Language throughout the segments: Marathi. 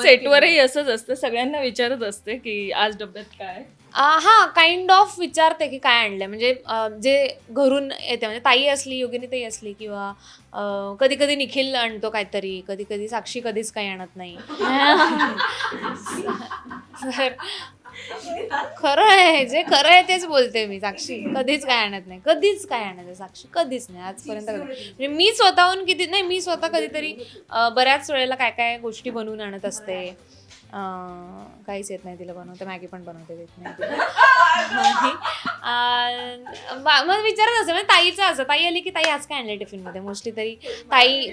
सेटवरही असंच असतं, सगळ्यांना विचारत असते की आज डब्यात काय. हा काइंड ऑफ विचारते की काय आणलंय, म्हणजे जे घरून येते, म्हणजे ताई असली, योगिनी ताई असली, किंवा कधी कधी निखिल आणतो काहीतरी, कधी कधी साक्षी कधीच काही आणत नाही. तर खरं आहे, जे खरं आहे तेच बोलते मी. साक्षी कधीच काय आणत नाही, कधीच काय आणत नाही साक्षी, कधीच नाही आजपर्यंत. म्हणजे मी स्वतःहून किती नाही, मी स्वतः कधीतरी बऱ्याच वेळेला काय काय गोष्टी बनवून आणत असते. काहीच येत नाही तिला बनवते, मॅगी पण बनवते येत नाही तिला. मग विचारत असते, म्हणजे ताईचं असं, ताई आली की ताई आज काय आणलं टिफिनमध्ये, मोस्टली तरी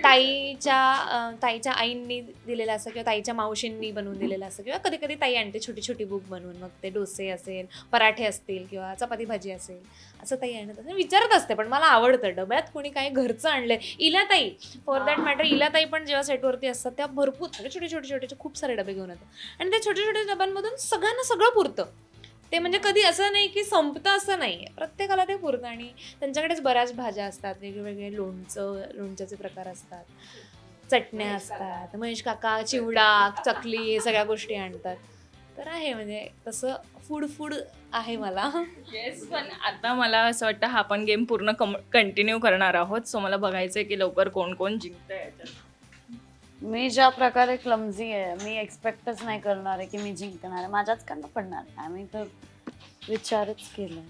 ताईच्या आईंनी दिलेलं असं, किंवा ताईच्या मावशींनी बनवून दिलेलं असं, किंवा कधी कधी ताई आणते छोटी छोटी बुक बनवून, मग ते डोसे असेल, पराठे असतील, किंवा चपाती भाजी असेल, असं ताई आणत असते. विचारत असते, पण मला आवडतं डब्यात कोणी काही घरचं आणलंय. इलाताई, फॉर दॅट मॅटर, इलाताई पण जेव्हा सेटवरती असतात त्या भरपूर छोटे छोटे छोटे खूप सारे डबे घेऊन येतात, आणि त्या छोट्या छोट्या डब्यांमधून सगळ्यांना सगळं पुरतं. ते म्हणजे कधी असं नाही की संपतं, असं नाही, प्रत्येकाला ते पुरतं. आणि त्यांच्याकडेच बऱ्याच भाज्या असतात, वेगवेगळे लोणच्याचे प्रकार असतात, चटण्या असतात, महेश काका चिवडा, चकली, हे सगळ्या गोष्टी आणतात. तर आहे, म्हणजे तसं फूड आहे मला. येस, पण आता मला असं वाटतं हा आपण गेम पूर्ण कंटिन्यू करणार आहोत. सो मला बघायचंय की लवकर कोण कोण जिंकतंय याच्यात. मी ज्या प्रकारे क्लमझी आहे, मी एक्सपेक्टच नाही करणार आहे की मी जिंकणार आहे. माझ्याच कडनं पडणार आहे. मी तर विचारच केलाय.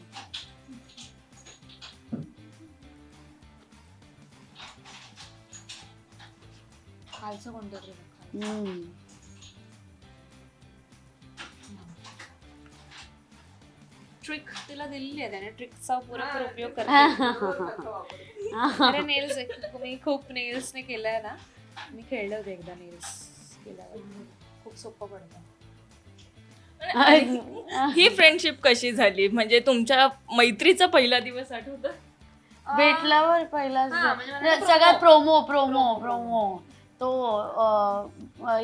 खायचं कोणतं तरी ट्रिक तिला दिलेली आहे त्याने, ट्रिकचा पुरेपूर उपयोग करते. अरे नेल्स, मी खूप नेल्सने केलंय ना, मी खेळले होते एकदा नेल्स केल्यावर, खूप सोपं पडतं. ही फ्रेंडशिप कशी झाली, म्हणजे तुमच्या मैत्रीचा पहिला दिवस आठवतं? भेटल्यावर पहिलाच म्हणजे सगळ्यात प्रोमो तो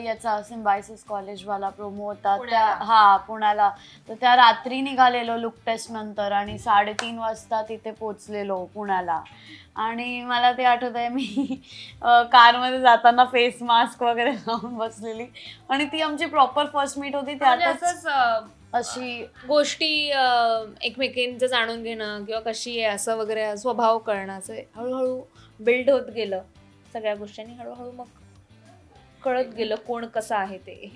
याचा सिम्बायसिस कॉलेजवाला प्रोमो होता त्या पुण्याला. तर त्या रात्री निघालेलो लुक टेस्ट नंतर, आणि 3:30 वाजता तिथे पोचलेलो पुण्याला. आणि मला ते आठवत आहे, मी कारमध्ये जाताना फेस मास्क वगैरे लावून बसलेली, आणि ती आमची प्रॉपर फर्स्ट मीट होती. त्यातच अशी गोष्टी एकमेकींचं जाणून घेणं, किंवा कशी आहे असं वगैरे, स्वभाव कळणं, असं हळूहळू बिल्ड होत गेलं सगळ्या गोष्टींनी. हळूहळू मग कळत गेलं कोण कसं आहे ते.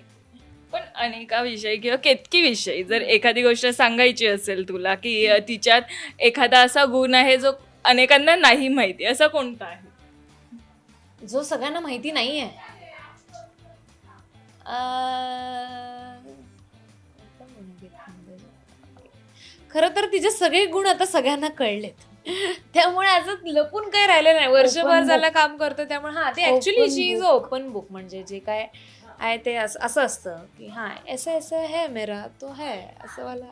पण अनेका विषयी किंवा केतकी विषयी जर एखादी गोष्ट सांगायची असेल तुला, की तिच्यात एखादा असा गुण आहे जो अनेकांना नाही माहिती, असा कोणता आहे जो सगळ्यांना माहिती नाहीये? खरं तर तिचे सगळे गुण आता सगळ्यांना कळलेत, त्यामुळे असं लपून काही राहिलं नाही. वर्षभर झालं काम करतो, त्यामुळे हा ते actually she is open book. म्हणजे जे काय आहे ते असं असतं की हा ऐसा ऐसा है मेरा तो है, असं वाला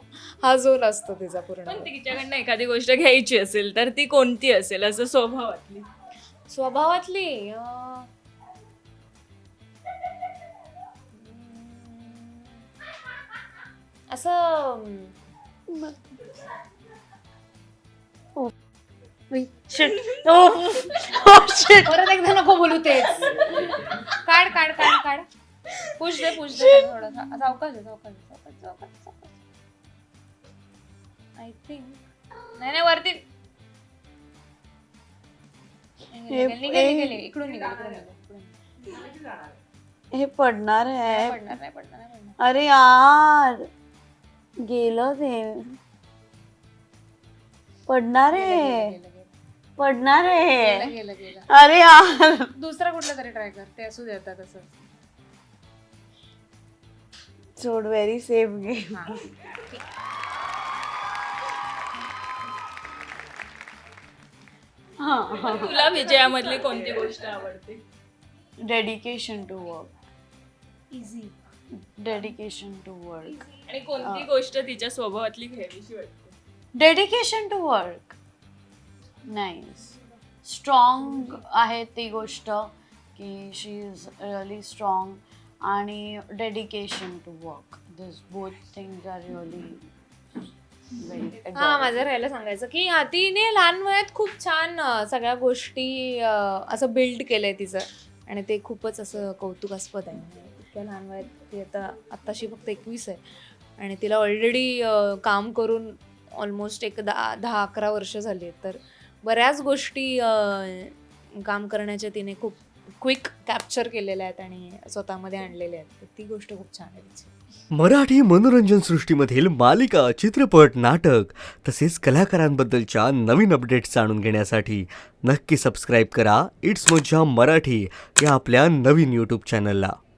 हा झोन असतो तिचा पूर्ण. पण तिच्याकडनं एखादी गोष्ट घ्यायची असेल तर ती कोणती असेल, असं स्वभावातली असं परत एकदा नको बोलू तेच. काढ पुश दे थोडं. सावकाश आय थिंक. नाही वरती निघेल इकडून हे पडणार आहे. पडणार. अरे यार, गेलं ते. पडणार आहे. गेलं. अरे यार, दुसरा कुठला तरी ट्राय कर, ते असू देतात तसं. सोड, व्हेरी सेफ गेम. तुला विजयामधली कोणती गोष्ट आवडते? Dedication to work. Easy. Dedication to work. आणि कोणती गोष्ट तिच्या स्वभावातली घ्यावीशी वाटते? Dedication to work. Nice. Strong आहे ती गोष्ट, की शी इज रिअली स्ट्रॉंग, आणि dedication to work. This both things are really माझं राहिलं सांगायचं की तिने लहान वयात खूप छान सगळ्या गोष्टी असं बिल्ड केलंय तिचं, आणि ते खूपच असं कौतुकास्पद आहे. इतक्या लहान वयात ती आत्ताशी फक्त 21 आहे आणि तिला ऑलरेडी काम करून ऑलमोस्ट एक 10-11 वर्ष झाली आहेत. तर बऱ्याच गोष्टी काम करण्याच्या तिने खूप क्विक कॅप्चर केलेल्या आहेत आणि स्वतःमध्ये आणलेल्या आहेत. तर ती गोष्ट खूप छान आहे तिची. मराठी मनोरंजन सृष्टीमधील मालिका, चित्रपट, नाटक तसेच कलाकारांबद्दलच्या नवीन अपडेट्स जाणून घेण्यासाठी नक्की सबस्क्राईब करा इट्स मज्जा मराठी या आपल्या नवीन यूट्यूब चॅनलला.